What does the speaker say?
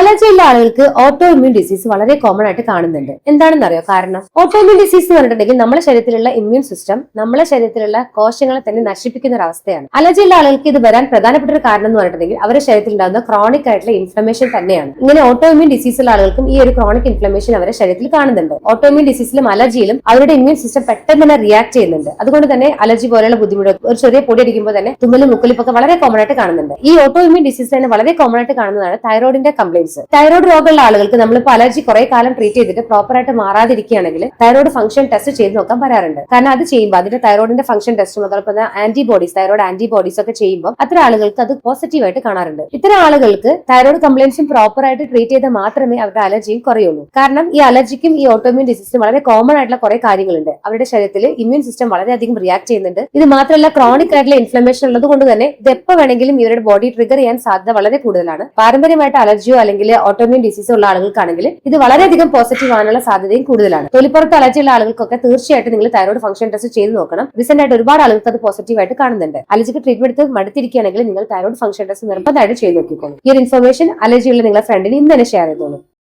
Allergy ഉള്ള ആളുകൾക്ക് auto immune disease വളരെ കോമൺ ആയിട്ട് കാണുന്നുണ്ട്. എന്താണെന്ന് അറിയോ കാരണം? ഓട്ടോ ഇമ്മ്യൂൺ ഡിസീസ് എന്ന് പറഞ്ഞിട്ടുണ്ടെങ്കിൽ നമ്മുടെ ശരീരത്തിലുള്ള ഇമ്മ്യൂൺ സിസ്റ്റം നമ്മുടെ ശരീരത്തിലുള്ള കോശങ്ങളെ തന്നെ നശിപ്പിക്കുന്ന ഒരു അവസ്ഥയാണ്. അലർജി ഉള്ള ആളുകൾക്ക് ഇത് വരാൻ പ്രധാനപ്പെട്ട ഒരു കാരണം എന്ന് പറഞ്ഞിട്ടുണ്ടെങ്കിൽ അവരുടെ ശരീരത്തിൽ ഉണ്ടാകുന്ന ക്രോണിക് ആയിട്ടുള്ള ഇൻഫ്ലമേഷൻ തന്നെയാണ്. ഇങ്ങനെ ഓട്ടോ ഇമ്മ്യൂൺ ഡിസീസ് ഉള്ള ആളുകൾക്കും ഈ ഒരു ക്രോണിക് ഇൻഫ്ലമേഷൻ അവരുടെ ശരീരത്തിൽ കാണുന്നുണ്ട്. ഓട്ടോ ഇമ്മ്യൂൺ ഡിസീസിലും അലർജിയിലും അവരുടെ ഇമ്മ്യൂൺ സിസ്റ്റം പെട്ടെന്ന് തന്നെ റിയാക്ട് ചെയ്യുന്നുണ്ട്. അതുകൊണ്ട് തന്നെ അലർജി പോലെയുള്ള ബുദ്ധിമുട്ട് ഒരു ചെറിയ പൊടി അടിക്കുമ്പോൾ തന്നെ തുമ്മലും മുക്കലിപ്പൊക്കെ വളരെ കോമൺ ആയിട്ട് കാണുന്നുണ്ട്. ഈ ഓട്ടോ ഇമ്മ്യൂൺ ഡിസീസ് തന്നെ വളരെ കോമൺ ആയിട്ട് കാണുന്നതാണ് തൈറോയിഡിന്റെ കംപ്ലയിന്റ്സ്. തൈറോയിഡ് രോഗമുള്ള ആളുകൾക്ക് നമ്മളിപ്പോൾ അലർജി കുറെ കാലം ട്രീറ്റ് ചെയ്തിട്ട് പ്രോപ്പർ ആയിട്ട് മാറാതിരിക്കുകയാണെങ്കിൽ തൈറോയിഡ് ഫംഗ്ഷൻ ടെസ്റ്റ് ചെയ്ത് നോക്കാൻ പറയാറുണ്ട്. കാരണം അത് ചെയ്യുമ്പോൾ അതിന്റെ തൈറോയിഡിന്റെ ഫംഗ്ഷൻ ടെസ്റ്റും അതോടൊപ്പം ആന്റിബോഡീസ് തൈറോയിഡ് ആന്റിബോഡീസ് ഒക്കെ ചെയ്യുമ്പോൾ അത്തരം ആളുകൾക്ക് അത് പോസിറ്റീവ് ആയിട്ട് കാണാറുണ്ട്. ഇത്തരം ആളുകൾക്ക് തൈറോയിഡ് കംപ്ലയിന്റ്സും പ്രോപ്പർ ആയിട്ട് ട്രീറ്റ് ചെയ്താൽ മാത്രമേ അവരുടെ അലർജിയും കുറയുള്ളൂ. കാരണം ഈ അലർജിക്കും ഈ ഓട്ടോഇമ്യൂൺ ഡിസീസിനും വളരെ കോമൺ ആയിട്ടുള്ള കുറെ കാര്യങ്ങളുണ്ട്. അവരുടെ ശരീരത്തിൽ ഇമ്മ്യൂൺ സിസ്റ്റം വളരെയധികം റിയാക്ട് ചെയ്യുന്നുണ്ട്. ഇത് മാത്രമല്ല ക്രോണിക് ആയിട്ടുള്ള ഇൻഫ്ലമേഷൻ ഉള്ളത് കൊണ്ട് തന്നെ ഇത് എപ്പോൾ വേണമെങ്കിലും ഇവരുടെ ബോഡി ട്രിഗർ ചെയ്യാൻ സാധ്യത വളരെ കൂടുതലാണ്. പാരമ്പര്യമായിട്ട് അലർജിയോ അല്ലെങ്കിൽ ഓട്ടോഇമ്യൂൺ ഡിസീസോ ഉള്ള ആളുകൾക്കാണെങ്കിൽ ഇത് വളരെയധികം പോസിറ്റീവ് ആകാനുള്ള സാധ്യതയും കൂടുതലാണ്. തൊലിപ്പുറത്ത് അലർജി ഉള്ള ആളുകൾക്കൊക്കെ തീർച്ചയായിട്ടും നിങ്ങൾ തൈറോയിഡ് ഫംഗ്ഷൻ ടെസ്റ്റ് ചെയ്ത് നോക്കണം. റീസെന്റ് ആയിട്ട് ഒരുപാട് ആളുകൾക്ക് അത് പോസിറ്റീവ് ആയിട്ട് കാണുന്നുണ്ട്. അലർജിക്ക് ട്രീറ്റ്മെന്റ് എടുത്ത് മടുത്തിരിക്കുകയാണെങ്കിൽ നിങ്ങൾ തൈറോയിഡ് ഫംഗ്ഷൻ ടെസ്റ്റ് നിർബന്ധമായിട്ട് ചെയ്ത് നോക്കിക്കോളൂ. ഈ ഒരു ഇൻഫർമേഷൻ അലർജിയുള്ള നിങ്ങളുടെ ഫ്രണ്ടിന് ഇന്ന് തന്നെ ഷെയർ ചെയ്തോളൂ.